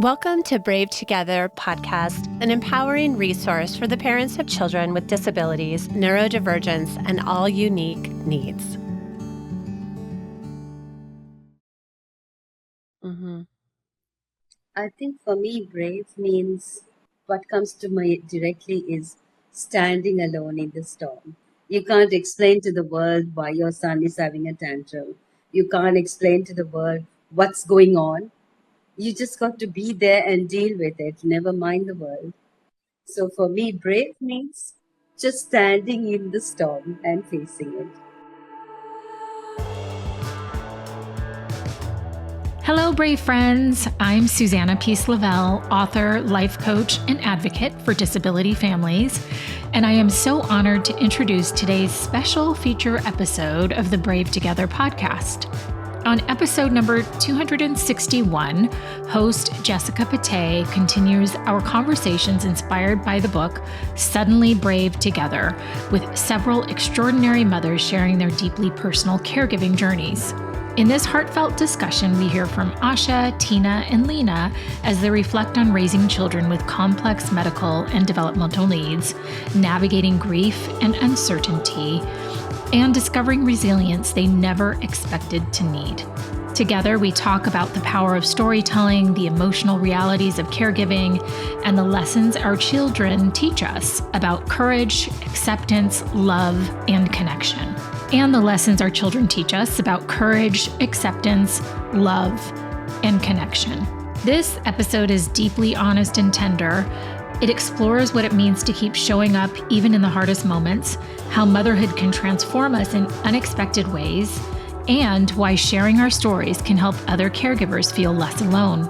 Welcome to Brave Together podcast, an empowering resource for the parents of children with disabilities, neurodivergence, and all unique needs. I think for me, brave means what comes to me directly is standing alone in the storm. You can't explain to the world why your son is having a tantrum. You can't explain to the world what's going on. You just got to be there and deal with it, never mind the world. So for me, brave means just standing in the storm and facing it. Hello, brave friends. I'm Susanna Peace Lavelle, author, life coach, and advocate for disability families. And I am so honored to introduce today's special feature episode of the Brave Together podcast. On episode number 261, host Jessica Patay continues our conversations inspired by the book Suddenly Brave Together, with several extraordinary mothers sharing their deeply personal caregiving journeys. In this heartfelt discussion, we hear from Asha, Tina, and Lena as they reflect on raising children with complex medical and developmental needs, navigating grief and uncertainty, and discovering resilience they never expected to need. Together, we talk about the power of storytelling, the emotional realities of caregiving, and the lessons our children teach us about courage, acceptance, love, and connection. And the lessons our children teach us about courage, acceptance, love, and connection. This episode is deeply honest and tender. It explores what it means to keep showing up even in the hardest moments, how motherhood can transform us in unexpected ways, and why sharing our stories can help other caregivers feel less alone.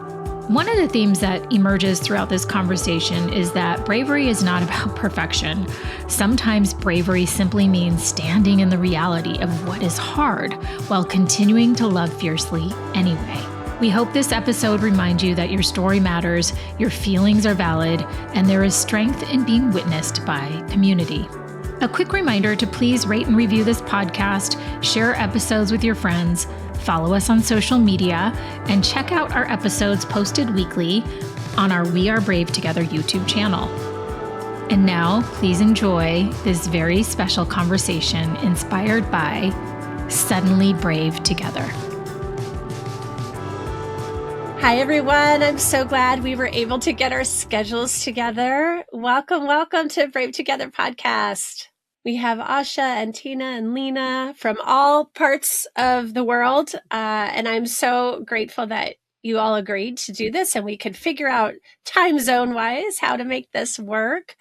One of the themes that emerges throughout this conversation is that bravery is not about perfection. Sometimes bravery simply means standing in the reality of what is hard while continuing to love fiercely anyway. We hope this episode reminds you that your story matters, your feelings are valid, and there is strength in being witnessed by community. A quick reminder to please rate and review this podcast, share episodes with your friends, follow us on social media, and check out our episodes posted weekly on our We Are Brave Together YouTube channel. And now, please enjoy this very special conversation inspired by Suddenly Brave Together. Hi, everyone. I'm so glad we were able to get our schedules together. Welcome to Brave Together podcast. We have Asha and Tina and Lena from all parts of the world. And I'm so grateful that you all agreed to do this and we could figure out time zone wise how to make this work.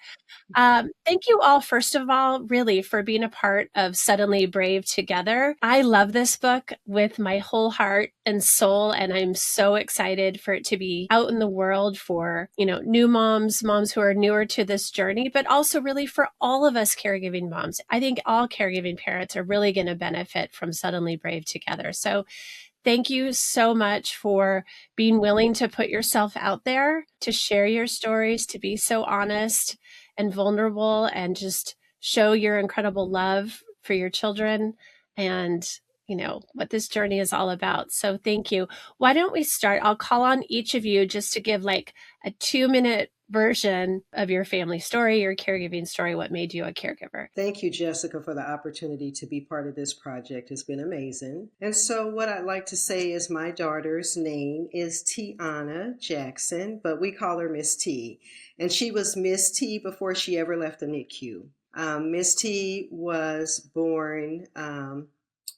Thank you all, first of all, really for being a part of Suddenly Brave Together. I love this book with my whole heart and soul, and I'm so excited for it to be out in the world for, new moms who are newer to this journey, but also really for all of us caregiving moms. I think all caregiving parents are really going to benefit from Suddenly Brave Together. So thank you so much for being willing to put yourself out there, to share your stories, to be so honest and vulnerable, and just show your incredible love for your children and, what this journey is all about. So thank you. Why don't we start? I'll call on each of you just to give like a 2-minute version of your family story, your caregiving story, what made you a caregiver. Thank you, Jessica, for the opportunity to be part of this project. It's been amazing. And so what I'd like to say is my daughter's name is Tiana Jackson, but we call her Miss T. And she was Miss T before she ever left the NICU. Miss T was born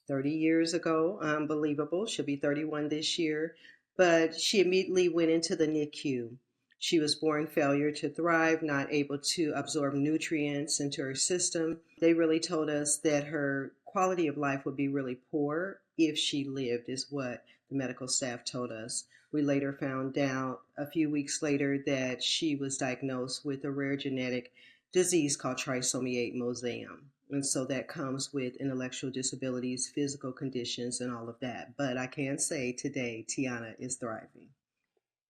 30 years ago. Unbelievable. She'll be 31 this year. But she immediately went into the NICU. She was born failure to thrive, not able to absorb nutrients into her system. They really told us that her quality of life would be really poor if she lived, is what the medical staff told us. We later found out a few weeks later that she was diagnosed with a rare genetic disease called trisomy 8 mosaic. And so that comes with intellectual disabilities, physical conditions, and all of that. But I can say today, Tiana is thriving.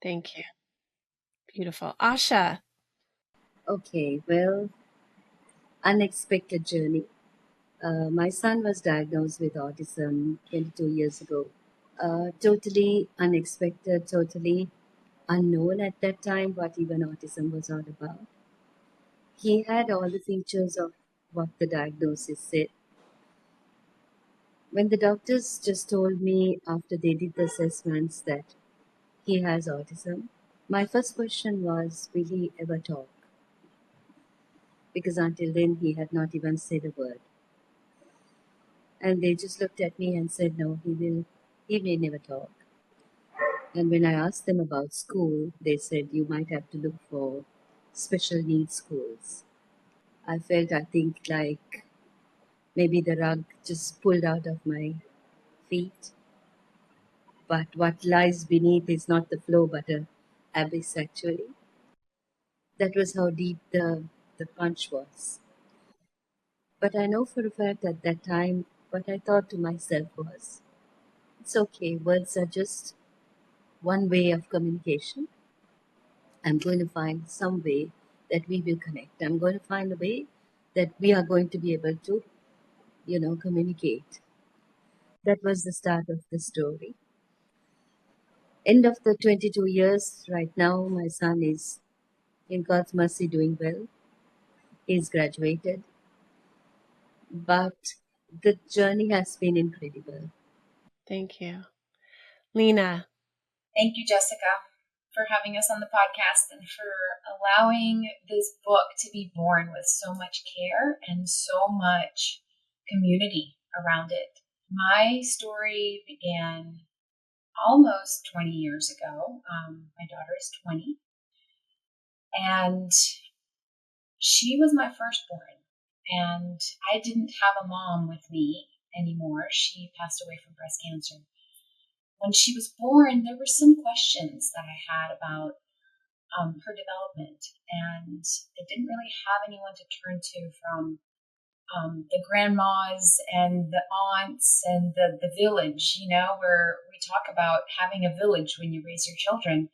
Thank you. Beautiful. Asha. Okay, well, unexpected journey. My son was diagnosed with autism 22 years ago. Totally unexpected, totally unknown at that time what even autism was all about. He had all the features of what the diagnosis said. When the doctors just told me after they did the assessments that he has autism, my first question was, will he ever talk? Because until then he had not even said a word. And they just looked at me and said, no, he may never talk. And when I asked them about school, they said you might have to look for special needs schools. I felt, I think, like maybe the rug just pulled out of my feet. But what lies beneath is not the flow, but a abyss actually. That was how deep the punch was. But I know for a fact at that time, what I thought to myself was, it's okay, words are just one way of communication. I'm going to find some way that we will connect. I'm going to find a way that we are going to be able to, communicate. That was the start of the story. End of the 22 years, right now, my son is, in God's mercy, doing well. He's graduated. But the journey has been incredible. Thank you. Lena. Thank you, Jessica, for having us on the podcast and for allowing this book to be born with so much care and so much community around it. My story began almost 20 years ago. My daughter is 20, and she was my firstborn. And I didn't have a mom with me anymore. She passed away from breast cancer. When she was born, there were some questions that I had about her development, and I didn't really have anyone to turn to from the grandmas and the aunts and the village, where we talk about having a village when you raise your children.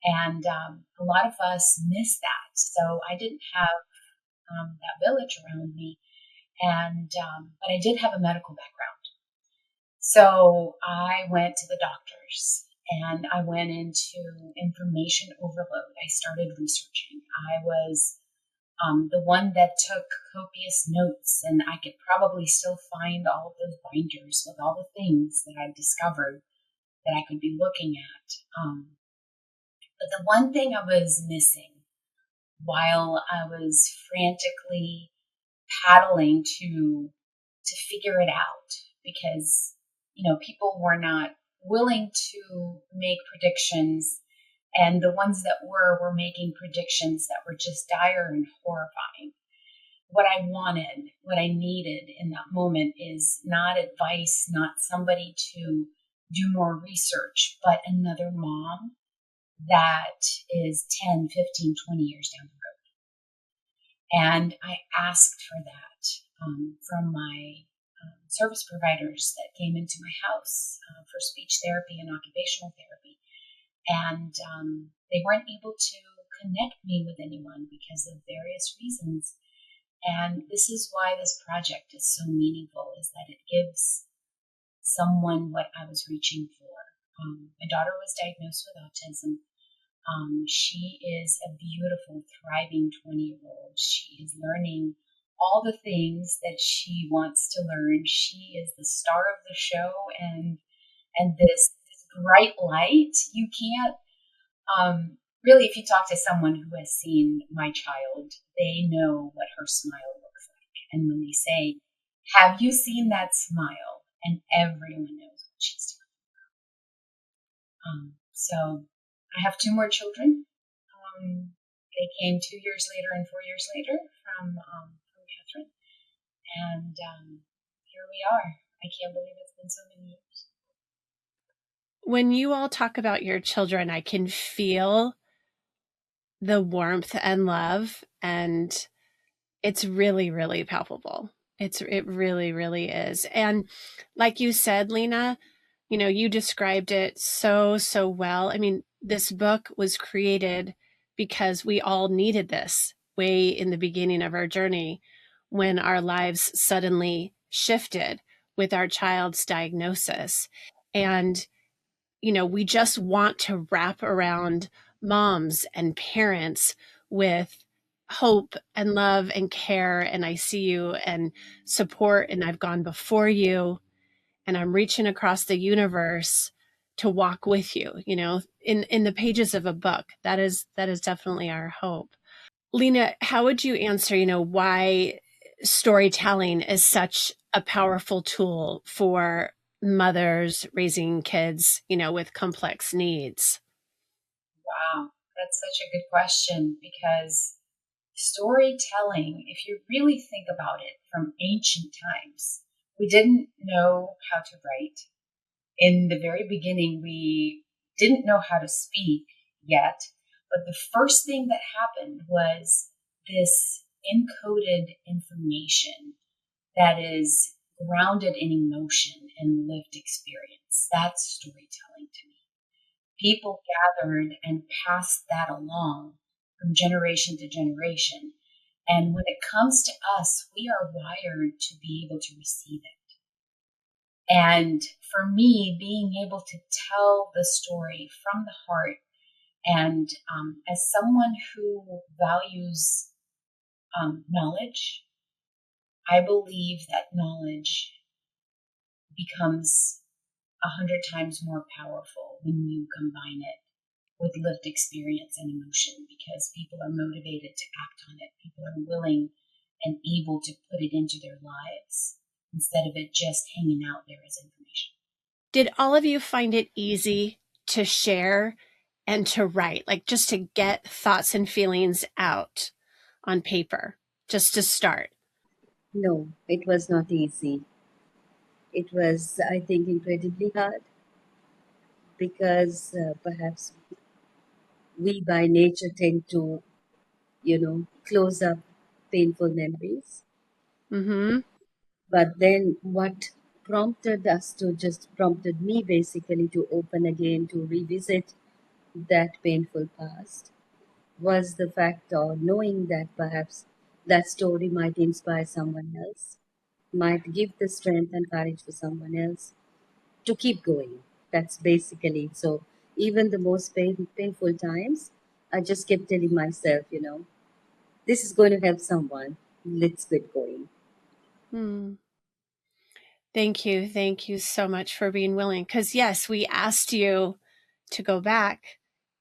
And a lot of us miss that. So I didn't have that village around me. And but I did have a medical background. So I went to the doctors and I went into information overload. I started researching. I was the one that took copious notes, and I could probably still find all of those binders with all the things that I discovered that I could be looking at. But the one thing I was missing while I was frantically paddling to figure it out, because people were not willing to make predictions, and the ones that were making predictions that were just dire and horrifying. What I wanted, what I needed in that moment is not advice, not somebody to do more research, but another mom that is 10, 15, 20 years down the road. And I asked for that from my service providers that came into my house for speech therapy and occupational therapy. And they weren't able to connect me with anyone because of various reasons. And this is why this project is so meaningful, is that it gives someone what I was reaching for. My daughter was diagnosed with autism. She is a beautiful, thriving 20-year-old. She is learning all the things that she wants to learn. She is the star of the show, and this bright light. You can't really, if you talk to someone who has seen my child, they know what her smile looks like. And when they say, "Have you seen that smile?" and everyone knows what she's talking about. So I have two more children. They came 2 years later and 4 years later from Catherine. And here we are. I can't believe it's been so many years. When you all talk about your children, I can feel the warmth and love, and it's really, really palpable. It really, really is. And like you said, Lena, you described it so well. I mean, this book was created because we all needed this way in the beginning of our journey, when our lives suddenly shifted with our child's diagnosis. And we just want to wrap around moms and parents with hope and love and care. And I see you and support, and I've gone before you, and I'm reaching across the universe to walk with you, in the pages of a book. That is definitely our hope. Lena, how would you answer, why storytelling is such a powerful tool for mothers raising kids, with complex needs? Wow, that's such a good question, because storytelling, if you really think about it, from ancient times, we didn't know how to write. In the very beginning, we didn't know how to speak yet, but the first thing that happened was this encoded information that is grounded in emotion and lived experience. That's storytelling to me. People gathered and passed that along from generation to generation. And when it comes to us, we are wired to be able to receive it. And for me, being able to tell the story from the heart, and as someone who values knowledge, I believe that knowledge becomes 100 times more powerful when you combine it with lived experience and emotion, because people are motivated to act on it. People are willing and able to put it into their lives instead of it just hanging out there as information. Did all of you find it easy to share and to write, like just to get thoughts and feelings out on paper, just to start? No, it was not easy. It was, I think, incredibly hard because perhaps we by nature tend to, close up painful memories. Mm-hmm. But then what prompted me basically to open again, to revisit that painful past, was the fact of knowing that perhaps that story might inspire someone else, might give the strength and courage for someone else to keep going. That's basically it. So even the most painful times, I just kept telling myself, this is going to help someone. Let's get going. Hmm. Thank you. Thank you so much for being willing. Because, yes, we asked you to go back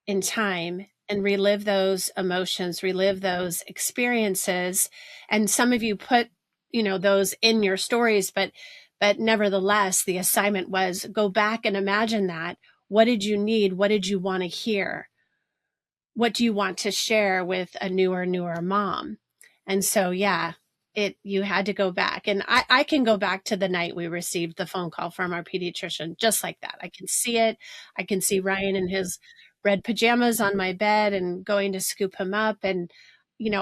in time and relive those emotions, relive those experiences. And some of you put, those in your stories, but nevertheless, the assignment was go back and imagine that. What did you need? What did you want to hear? What do you want to share with a newer mom? And so, yeah, you had to go back. And I can go back to the night we received the phone call from our pediatrician, just like that. I can see it. I can see Ryan in his red pajamas on my bed and going to scoop him up. And,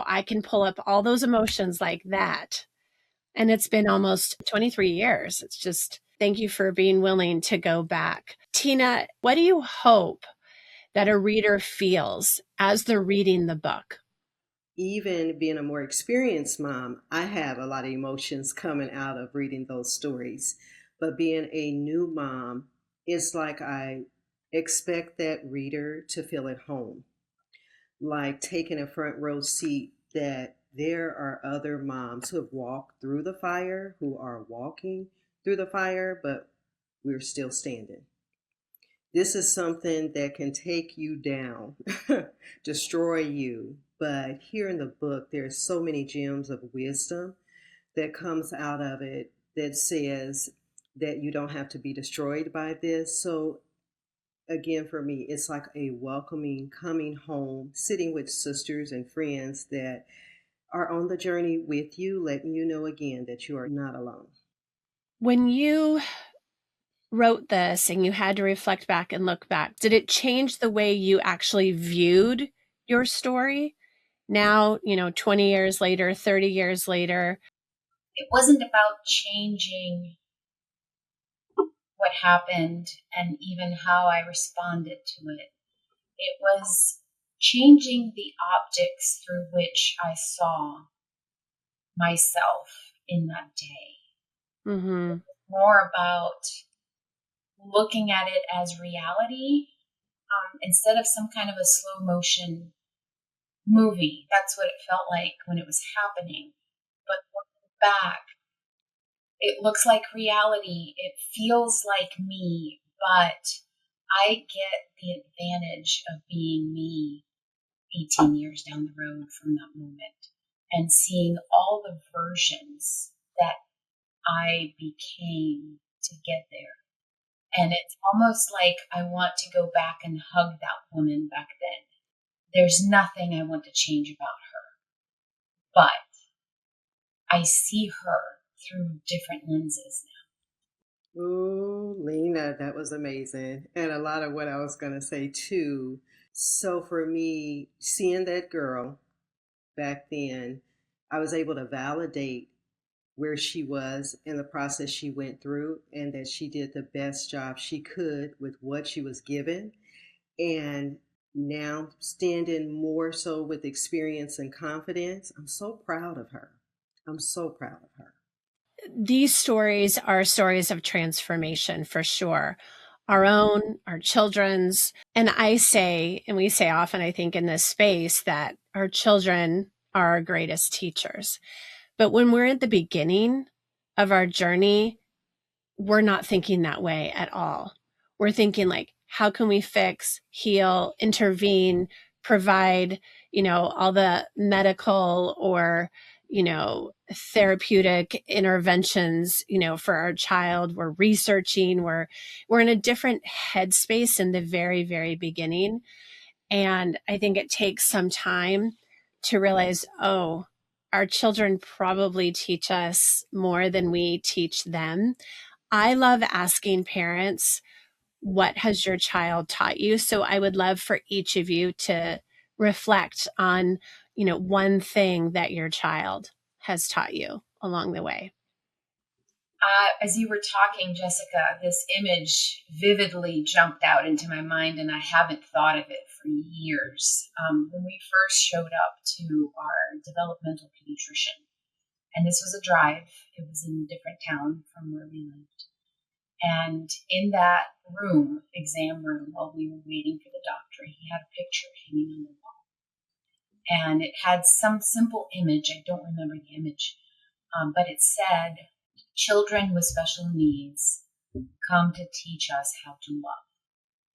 I can pull up all those emotions like that. And it's been almost 23 years. It's just, thank you for being willing to go back. Tina, what do you hope that a reader feels as they're reading the book? Even being a more experienced mom, I have a lot of emotions coming out of reading those stories. But being a new mom, it's like I expect that reader to feel at home, like taking a front row seat, that there are other moms who have walked through the fire, who are walking through the fire, but we're still standing. This is something that can take you down, destroy you. But here in the book, there's so many gems of wisdom that comes out of it that says that you don't have to be destroyed by this. So again, for me, it's like a welcoming, coming home, sitting with sisters and friends that are on the journey with you, letting you know again that you are not alone. When you wrote this and you had to reflect back and look back, did it change the way you actually viewed your story? Now, 20 years later, 30 years later. It wasn't about changing what happened and even how I responded to it. It was changing the optics through which I saw myself in that day. Mm-hmm. More about looking at it as reality instead of some kind of a slow motion movie. That's what it felt like when it was happening. But looking back, it looks like reality. It feels like me, but I get the advantage of being me 18 years down the road from that moment and seeing all the versions that I became to get there. And it's almost like I want to go back and hug that woman back then. There's nothing I want to change about her, but I see her through different lenses now. Ooh, Lena, that was amazing. And a lot of what I was going to say too. So for me, seeing that girl back then, I was able to validate where she was in the process she went through and that she did the best job she could with what she was given. And now standing more so with experience and confidence, I'm so proud of her. I'm so proud of her. These stories are stories of transformation for sure. Our own, our children's. And I say, and we say often, I think, in this space, that our children are our greatest teachers. But when we're at the beginning of our journey, we're not thinking that way at all. We're thinking like, how can we fix, heal, intervene, provide, all the medical or, therapeutic interventions, for our child. We're researching, we're in a different headspace in the very, very beginning. And I think it takes some time to realize, oh, our children probably teach us more than we teach them. I love asking parents, what has your child taught you? So I would love for each of you to reflect on, one thing that your child has taught you along the way. As you were talking, Jessica, this image vividly jumped out into my mind, and I haven't thought of it for years. When we first showed up to our developmental pediatrician, and this was a drive, it was in a different town from where we lived. And in that room, exam room, while we were waiting for the doctor, he had a picture hanging on the wall. And it had some simple image. I don't remember the image, but it said, "Children with special needs come to teach us how to love."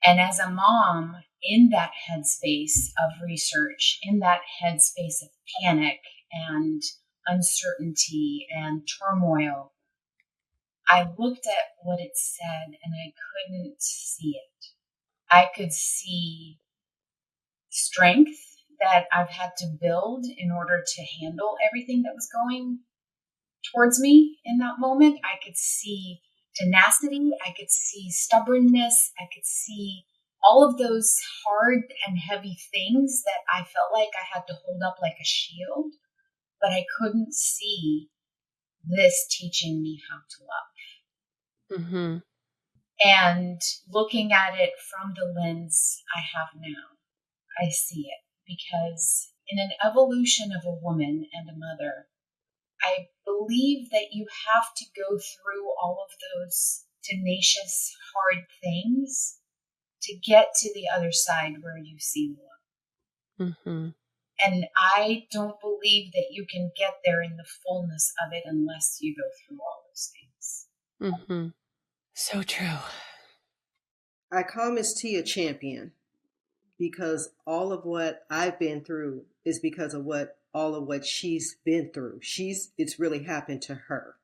And as a mom, in that headspace of research, in that headspace of panic and uncertainty and turmoil, I looked at what it said and I couldn't see it. I could see strength that I've had to build in order to handle everything that was going towards me in that moment. I could see tenacity. I could see stubbornness. I could see all of those hard and heavy things that I felt like I had to hold up like a shield, but I couldn't see this teaching me how to love. Mm-hmm. And looking at it from the lens I have now, I see it because in an evolution of a woman and a mother, I believe that you have to go through all of those tenacious, hard things to get to the other side where you see love. Mm-hmm. And I don't believe that you can get there in the fullness of it unless you go through all those things. Mm-hmm. So true. I call Miss T a champion because all of what I've been through is because of all of what she's been through. It's really happened to her.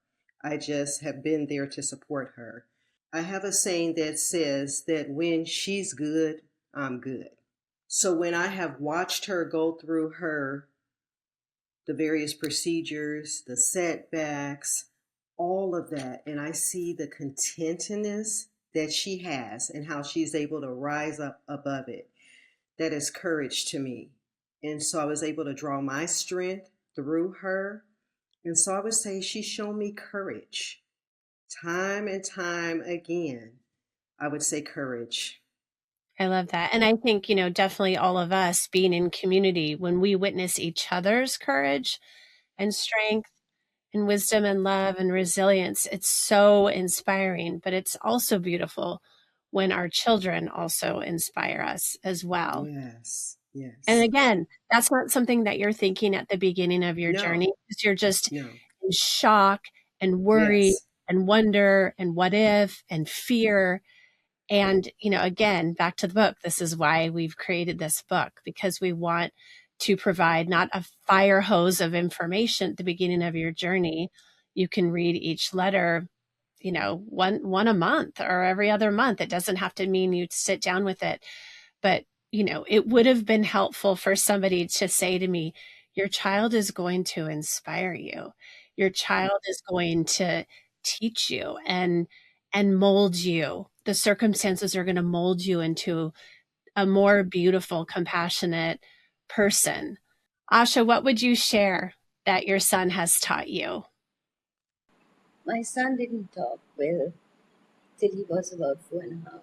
I just have been there to support her. I have a saying that says that when she's good, I'm good. So when I have watched her go through the various procedures, the setbacks, all of that, and I see the contentedness that she has and how she's able to rise up above it, that is courage to me. And so I was able to draw my strength through her. And so I would say she's shown me courage. Time and time again, I would say courage. I love that. And I think, definitely all of us being in community, when we witness each other's courage and strength, and wisdom and love and resilience. It's so inspiring, but it's also beautiful when our children also inspire us as well. Yes. And Yes. again, that's not something that you're thinking at the beginning of your No. journey, because you're just No. in shock and worry Yes. and wonder and what if and fear. And, again, back to the book, this is why we've created this book, because we want to provide not a fire hose of information at the beginning of your journey. You can read each letter, one a month or every other month. It doesn't have to mean you sit down with it. But, it would have been helpful for somebody to say to me, your child is going to inspire you. Your child is going to teach you and mold you. The circumstances are going to mold you into a more beautiful, compassionate person. Asha, what would you share that your son has taught you? My son didn't talk well till he was about 4.5.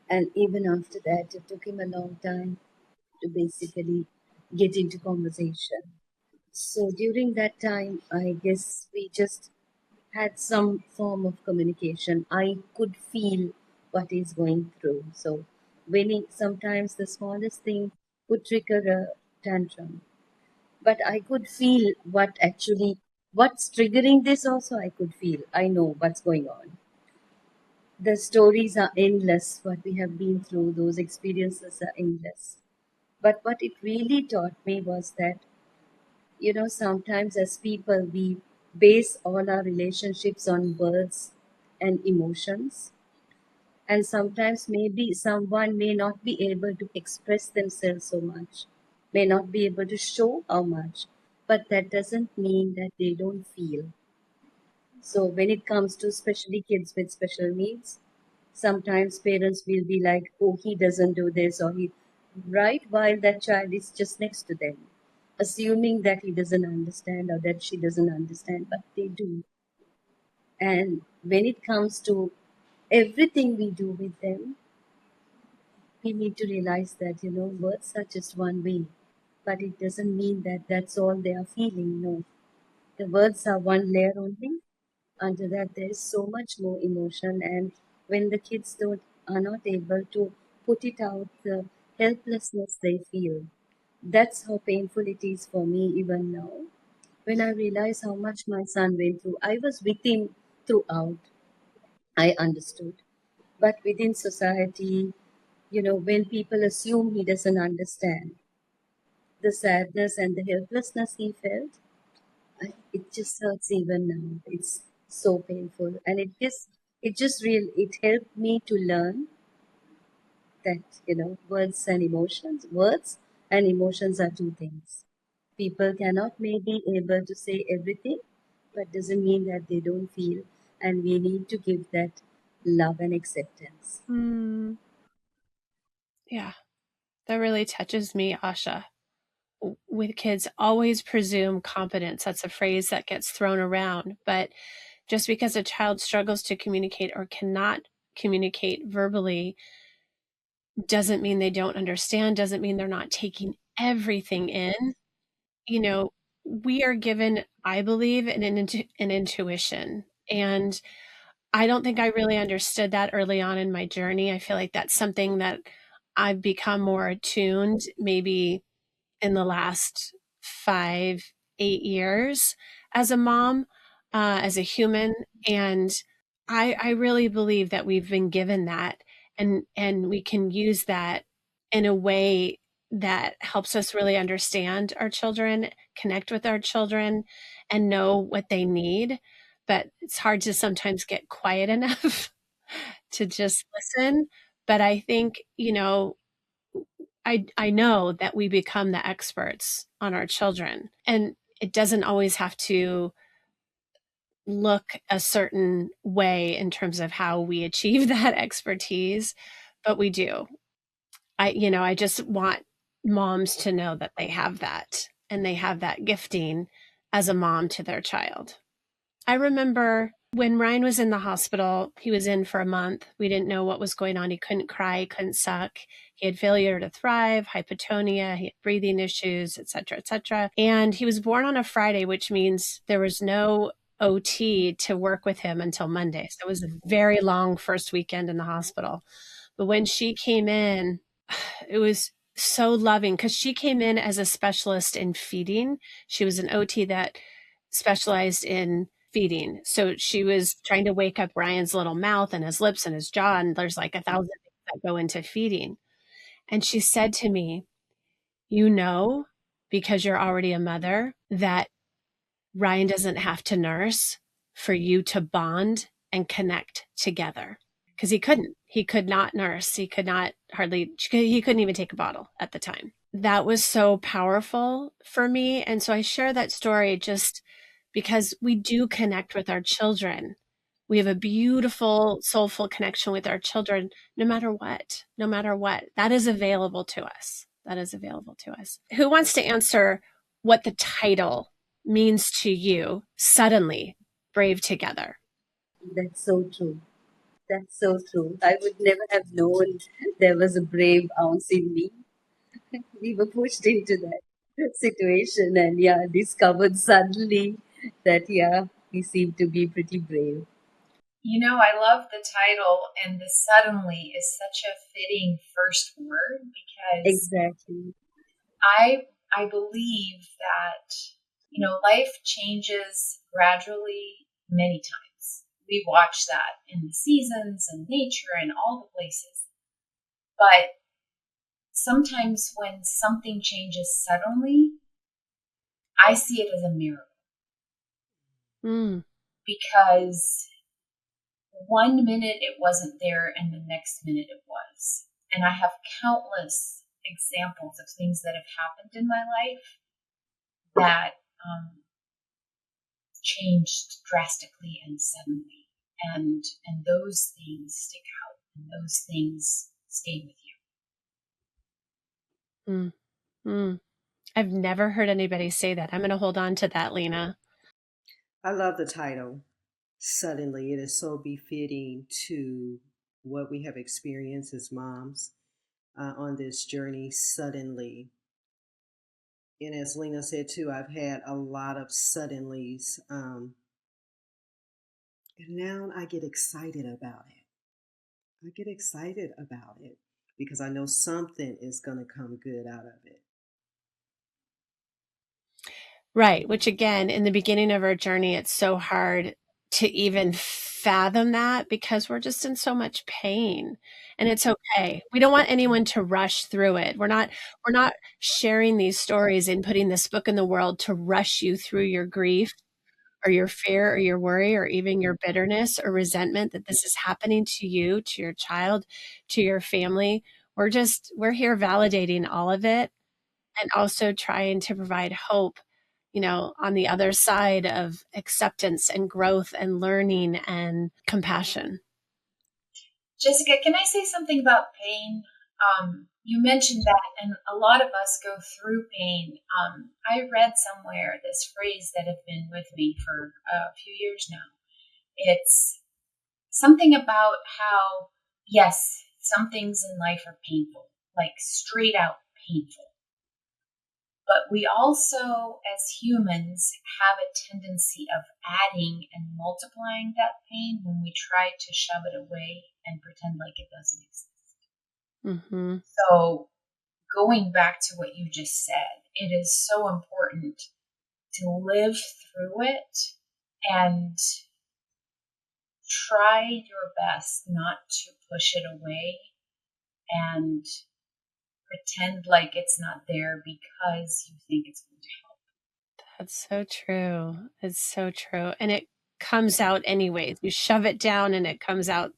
And even after that, it took him a long time to basically get into conversation. So during that time, I guess we just had some form of communication. I could feel what he's going through. So sometimes the smallest thing would trigger a tantrum. But I could feel what's triggering this also I could feel. I know what's going on. The stories are endless, what we have been through, those experiences are endless. But what it really taught me was that, sometimes as people, we base all our relationships on words and emotions. And sometimes maybe someone may not be able to express themselves so much, may not be able to show how much, but that doesn't mean that they don't feel. So when it comes to especially kids with special needs, sometimes parents will be like, oh, he doesn't do this, or he, right while that child is just next to them, assuming that he doesn't understand or that she doesn't understand, but they do. And when it comes to everything we do with them, we need to realize that, words are just one way, but it doesn't mean that that's all they are feeling. No, the words are one layer only. Under that, there is so much more emotion, and when the kids don't are not able to put it out, the helplessness they feel, that's how painful it is for me even now. When I realize how much my son went through, I was with him throughout. I understood, but within society, when people assume he doesn't understand, the sadness and the helplessness he felt, it just hurts even now. It's so painful, and it helped me to learn that words and emotions are two things. People cannot maybe able to say everything, but doesn't mean that they don't feel, and we need to give that love and acceptance. Yeah, that really touches me, Asha. With kids, always presume competence. That's a phrase that gets thrown around. But just because a child struggles to communicate or cannot communicate verbally doesn't mean they don't understand, doesn't mean they're not taking everything in. We are given, I believe, an intuition. And I don't think I really understood that early on in my journey. I feel like that's something that I've become more attuned maybe in the last 5, 8 years as a mom, as a human. And I really believe that we've been given that, and we can use that in a way that helps us really understand our children, connect with our children, and know what they need. But it's hard to sometimes get quiet enough to just listen. But I think, I know that we become the experts on our children, and it doesn't always have to look a certain way in terms of how we achieve that expertise, but we do. I just want moms to know that they have that, and they have that gifting as a mom to their child. I remember When Ryan was in the hospital, he was in for a month. We didn't know what was going on. He couldn't cry, he couldn't suck. He had failure to thrive, hypotonia, he had breathing issues, et cetera, et cetera. And he was born on a Friday, which means there was no OT to work with him until Monday. So it was a very long first weekend in the hospital. But when she came in, it was so loving because she came in as a specialist in feeding. She was an OT that specialized in feeding. So she was trying to wake up Ryan's little mouth and his lips and his jaw. And there's like 1,000 things that go into feeding. And she said to me, you know, because you're already a mother, that Ryan doesn't have to nurse for you to bond and connect together. Because he could not nurse. He could not he couldn't even take a bottle at the time. That was so powerful for me. And so I share that story just because we do connect with our children. We have a beautiful, soulful connection with our children, no matter what, that is available to us. Who wants to answer what the title means to you? Suddenly, Brave Together. That's so true. That's so true. I would never have known there was a brave ounce in me. We were pushed into that situation and discovered suddenly that we seem to be pretty brave. I love the title, and the suddenly is such a fitting first word because Exactly. I believe that, life changes gradually many times. We watch that in the seasons and nature and all the places. But sometimes when something changes suddenly, I see it as a miracle. Because one minute it wasn't there and the next minute it was. And I have countless examples of things that have happened in my life that changed drastically and suddenly. And those things stick out and those things stay with you. I've never heard anybody say that. I'm going to hold on to that, Lena. I love the title. Suddenly, it is so befitting to what we have experienced as moms on this journey suddenly. And as Lena said too, I've had a lot of suddenlies. And now I get excited about it. Because I know something is going to come good out of it. Right. Which again, in the beginning of our journey, it's so hard to even fathom that because we're just in so much pain, and it's okay. We don't want anyone to rush through it. We're not sharing these stories and putting this book in the world to rush you through your grief or your fear or your worry or even your bitterness or resentment that this is happening to you, to your child, to your family. We're here validating all of it and also trying to provide hope, on the other side of acceptance and growth and learning and compassion. Jessica, can I say something about pain? You mentioned that, and a lot of us go through pain. I read somewhere this phrase that has been with me for a few years now. It's something about how, yes, some things in life are painful, like straight out painful. But we also, as humans, have a tendency of adding and multiplying that pain when we try to shove it away and pretend like it doesn't exist. Mm-hmm. So going back to what you just said, it is so important to live through it and try your best not to push it away and pretend like it's not there because you think it's going to help. That's so true. It's so true. And it comes out anyways. You shove it down and it comes out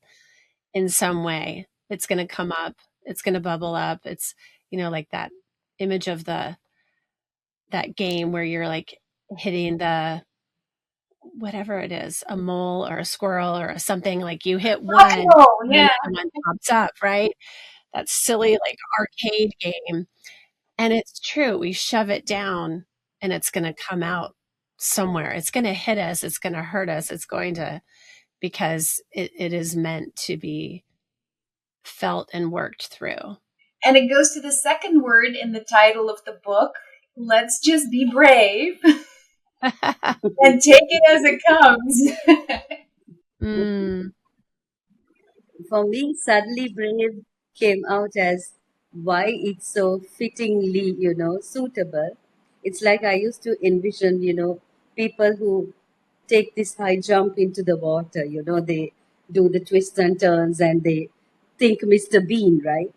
in some way. It's going to come up. It's going to bubble up. It's, like that image of that game where you're like hitting the, whatever it is, a mole or a squirrel or something, like you hit one and then one pops up, right? That silly like arcade game. And it's true. We shove it down and it's going to come out somewhere. It's going to hit us. It's going to hurt us. It's going to because it is meant to be felt and worked through. And it goes to the second word in the title of the book. Let's just be brave and take it as it comes. For me, suddenly brave came out as why it's so fittingly, suitable. It's like I used to envision, people who take this high jump into the water, they do the twists and turns and they think Mr. Bean, right?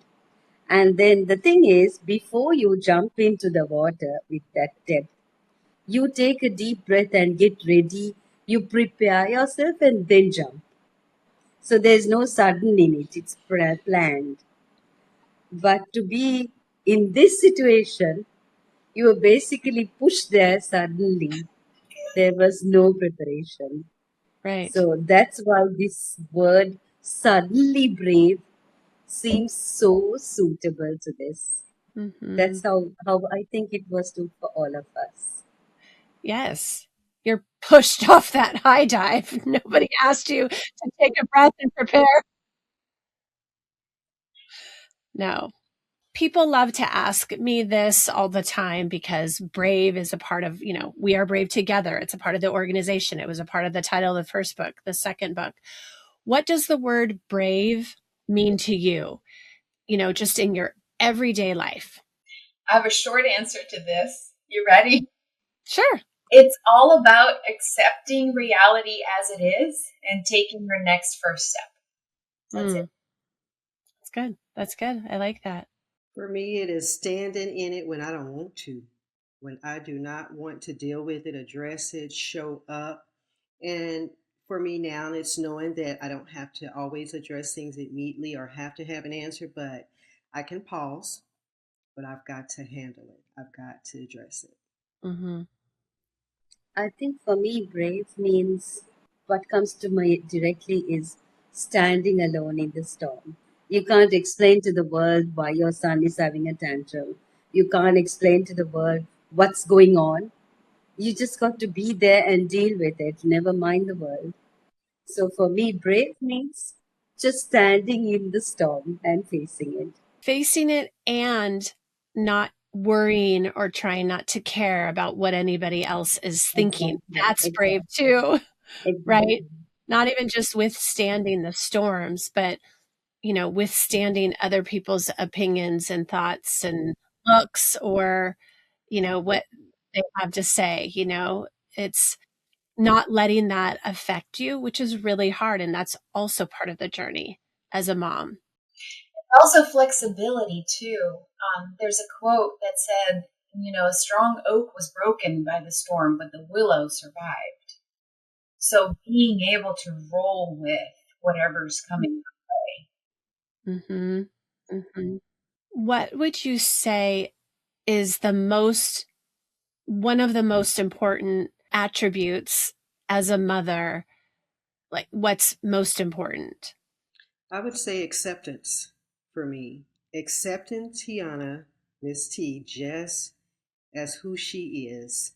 And then the thing is, before you jump into the water with that depth, you take a deep breath and get ready. You prepare yourself and then jump. So there's no sudden in it, it's planned. But to be in this situation, you were basically pushed there suddenly. There was no preparation. Right. So that's why this word suddenly brave seems so suitable to this. That's how I think it was too for all of us. Yes. You're pushed off that high dive. Nobody asked you to take a breath and prepare. No. People love to ask me this all the time because brave is a part of, we are brave together. It's a part of the organization. It was a part of the title of the first book, the second book. What does the word brave mean to you, just in your everyday life? I have a short answer to this. You ready? Sure. It's all about accepting reality as it is and taking your next first step. That's it. That's good. That's good. I like that. For me, it is standing in it when I don't want to, when I do not want to deal with it, address it, show up. And for me now, it's knowing that I don't have to always address things immediately or have to have an answer, but I can pause, but I've got to handle it. I've got to address it. Mm-hmm. I think for me, brave means what comes to my directly is standing alone in the storm. You can't explain to the world why your son is having a tantrum. You can't explain to the world what's going on. You just got to be there and deal with it, never mind the world. So for me, brave means just standing in the storm and facing it. Facing it and not worrying or trying not to care about what anybody else is thinking. Exactly. That's brave Exactly. too, right? Exactly. Not even just withstanding the storms, but withstanding other people's opinions and thoughts and looks or, what they have to say, it's not letting that affect you, which is really hard. And that's also part of the journey as a mom. Also, flexibility, too. There's a quote that said, a strong oak was broken by the storm, but the willow survived. So being able to roll with whatever's coming your way. Mm-hmm. Mm-hmm. What would you say is one of the most important attributes as a mother? Like, what's most important? I would say acceptance for me. Accepting Tiana, Miss T, just as who she is,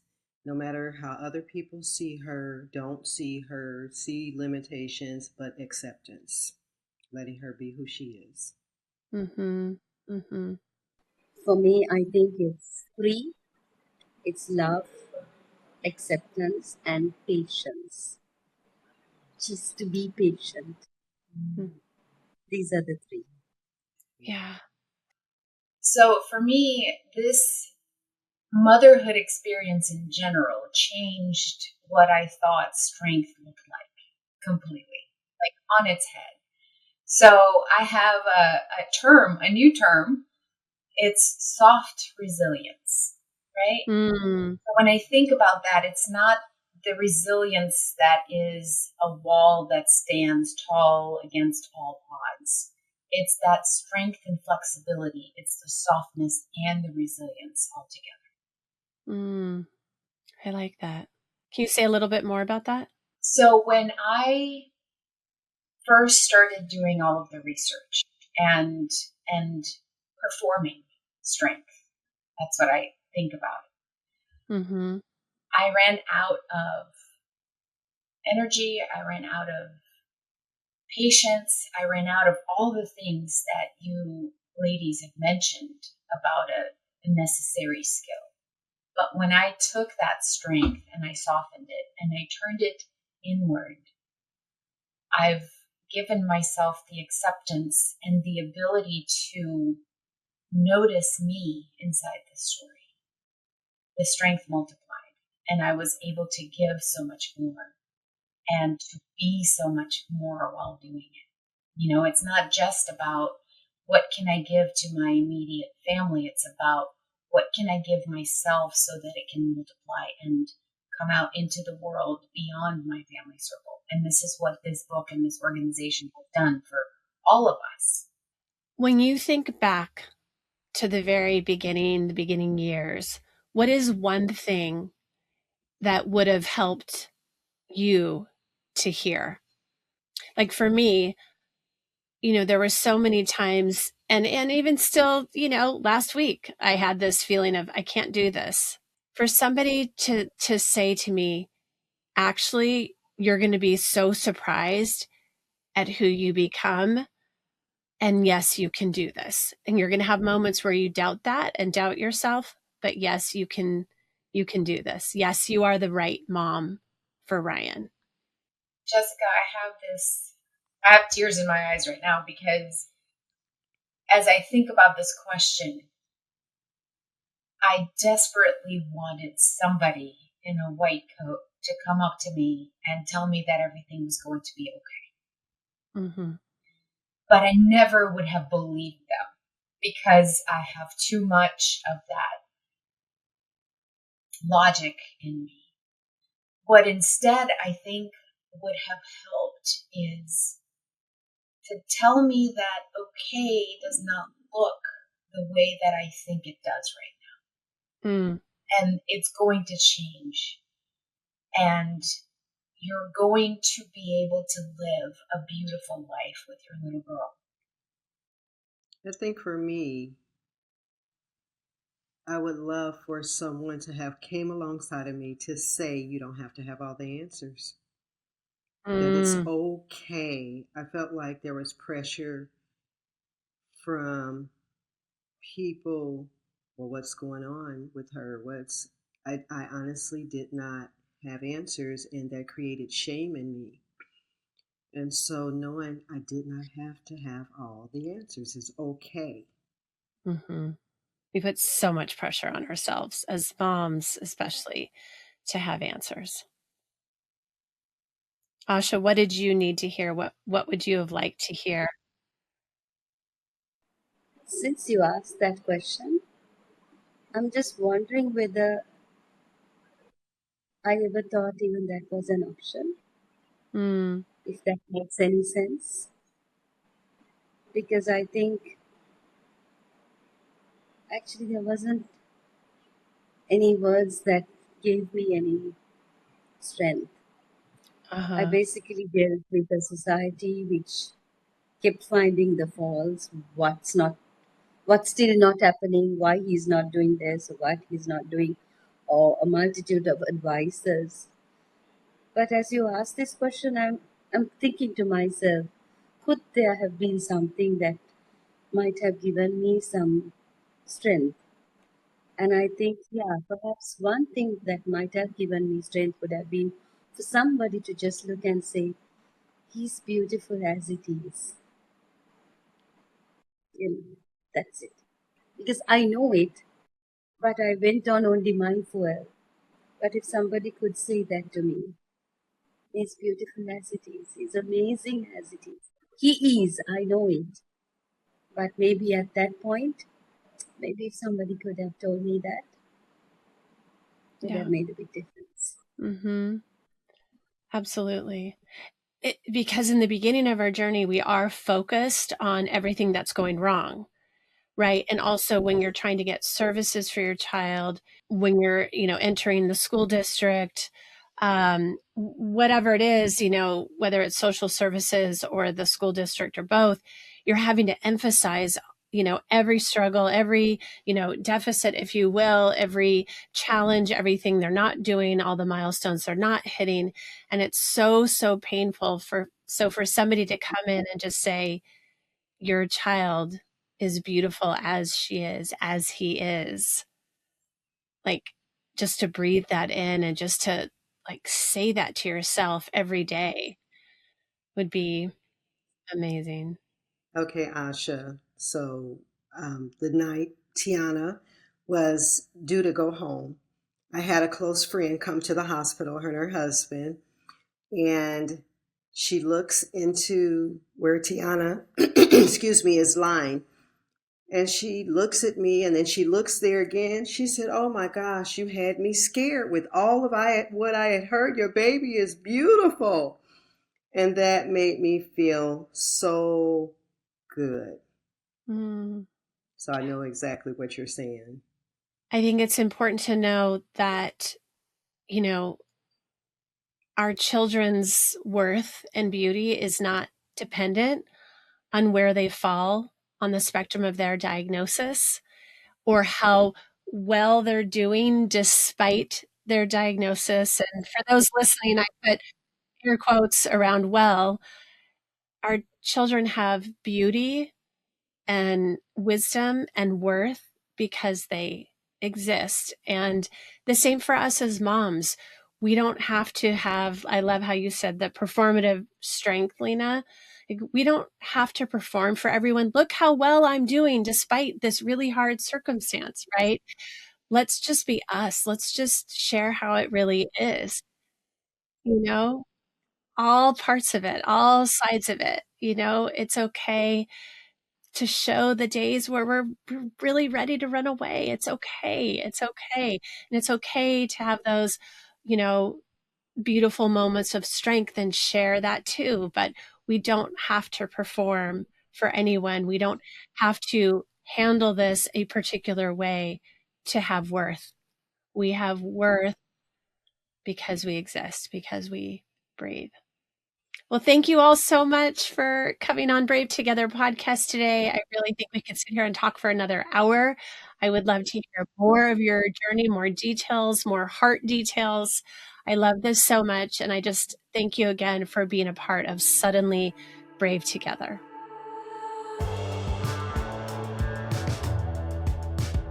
no matter how other people see her, don't see her, see limitations, but acceptance, letting her be who she is. Mm-hmm. Mm-hmm. For me, I think it's three. It's love, acceptance, and patience. Just to be patient. These are the three. Yeah. So for me, this motherhood experience in general changed what I thought strength looked like completely, like on its head. So I have a new term. It's soft resilience, right? Mm. When I think about that, it's not the resilience that is a wall that stands tall against all odds. It's that strength and flexibility. It's the softness and the resilience altogether. Mm. I like that. Can you say a little bit more about that? So when I first started doing all of the research and performing strength, that's what I think about. I ran out of energy. I ran out of patience. I ran out of all the things that you ladies have mentioned about a necessary skill. But when I took that strength and I softened it and I turned it inward, I've given myself the acceptance and the ability to notice me inside the story. The strength multiplied, and I was able to give so much more and to be so much more while doing it. You know, it's not just about what can I give to my immediate family. It's about what can I give myself so that it can multiply and come out into the world beyond my family circle. And this is what this book and this organization have done for all of us. When you think back to the very beginning, the beginning years, what is one thing that would have helped you to hear? Like for me, you know, there were so many times, and even still, you know, last week I had this feeling of I can't do this. For somebody to say to me, actually, you're going to be so surprised at who you become. And yes, you can do this. And you're going to have moments where you doubt that and doubt yourself. But yes, you can do this. Yes, you are the right mom for Ryan. Jessica, I have tears in my eyes right now because as I think about this question, I desperately wanted somebody in a white coat to come up to me and tell me that everything was going to be okay. Mm-hmm. But I never would have believed them because I have too much of that logic in me. What instead I think would have helped is to tell me that okay does not look the way that I think it does right now. Mm. And it's going to change. And you're going to be able to live a beautiful life with your little girl. I think for me, I would love for someone to have came alongside of me to say you don't have to have all the answers. That it's okay. I felt like there was pressure from people, well, what's going on with her? I honestly did not have answers, and that created shame in me. And so knowing I did not have to have all the answers is okay. Mm-hmm. We put so much pressure on ourselves as moms, especially, to have answers. Asha, what did you need to hear? What would you have liked to hear? Since you asked that question, I'm just wondering whether I ever thought even that was an option, Mm. if that makes any sense. Because I think actually there wasn't any words that gave me any strength. I Uh-huh. basically dealt with a society which kept finding the faults, what's still not happening, why he's not doing this, or what he's not doing, or a multitude of advices. But as you ask this question, I'm thinking to myself, could there have been something that might have given me some strength? And I think, yeah, perhaps one thing that might have given me strength would have been for somebody to just look and say, he's beautiful as it is. You know, that's it. Because I know it, but I went on only my fuel. But if somebody could say that to me, he's beautiful as it is, he's amazing as it is. He is, I know it. But maybe at that point, maybe if somebody could have told me that, would have made a big difference. Mm-hmm. Absolutely. Because in the beginning of our journey, we are focused on everything that's going wrong, right? And also when you're trying to get services for your child, when you're, you know, entering the school district, whatever it is, you know, whether it's social services or the school district or both, you're having to emphasize every struggle, every, deficit, if you will, every challenge, everything they're not doing, all the milestones they're not hitting. And it's so, so painful for somebody to come in and just say, your child is beautiful as she is, as he is. Like, just to breathe that in and just to say that to yourself every day would be amazing. Okay, Asha. So the night Tiana was due to go home, I had a close friend come to the hospital, her and her husband, and she looks into where Tiana, excuse me, is lying. And she looks at me, and then she looks there again. She said, "Oh my gosh, you had me scared with all of what I had heard. Your baby is beautiful." And that made me feel so good. So I know exactly what you're saying. I think it's important to know that, our children's worth and beauty is not dependent on where they fall on the spectrum of their diagnosis or how well they're doing despite their diagnosis. And for those listening, I put air quotes around well. Our children have beauty and wisdom and worth because they exist. And the same for us as moms. We don't have to have, I love how you said that performative strength, Lena. We don't have to perform for everyone. Look how well I'm doing despite this really hard circumstance, right? Let's just be us. Let's just share how it really is. All parts of it, all sides of it. It's okay to show the days where we're really ready to run away. It's okay. It's okay. And it's okay to have those, beautiful moments of strength and share that too. But we don't have to perform for anyone. We don't have to handle this a particular way to have worth. We have worth because we exist, because we breathe. Well, thank you all so much for coming on Brave Together podcast today. I really think we could sit here and talk for another hour. I would love to hear more of your journey, more details, more heart details. I love this so much. And I just thank you again for being a part of Suddenly Brave Together.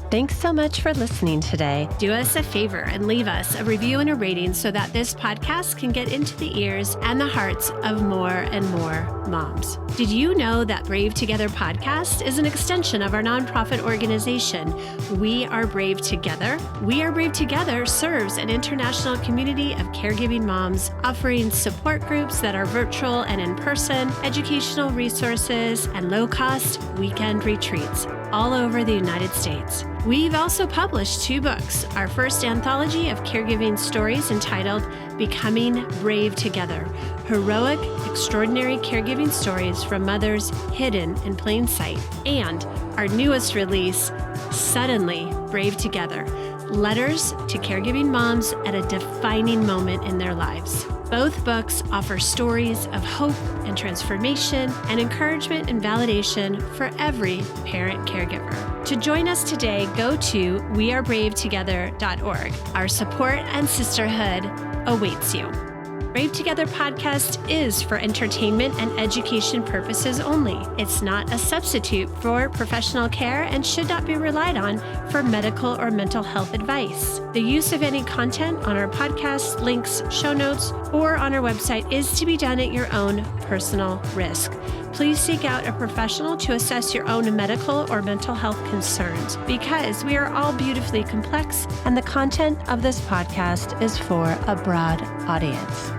Thanks so much for listening today. Do us a favor and leave us a review and a rating so that this podcast can get into the ears and the hearts of more and more moms. Did you know that Brave Together podcast is an extension of our nonprofit organization, We Are Brave Together? We Are Brave Together serves an international community of caregiving moms, offering support groups that are virtual and in person, educational resources, and low-cost weekend retreats all over the United States. We've also published 2 books. Our first anthology of caregiving stories entitled Becoming Brave Together, Heroic, Extraordinary Caregiving Stories from Mothers Hidden in Plain Sight, and our newest release, Suddenly Brave Together, Letters to Caregiving Moms at a Defining Moment in Their Lives. Both books offer stories of hope and transformation and encouragement and validation for every parent caregiver. To join us today, go to wearebravetogether.org. Our support and sisterhood awaits you. Brave Together podcast is for entertainment and education purposes only. It's not a substitute for professional care and should not be relied on for medical or mental health advice. The use of any content on our podcast, links, show notes, or on our website is to be done at your own personal risk. Please seek out a professional to assess your own medical or mental health concerns, because we are all beautifully complex and the content of this podcast is for a broad audience.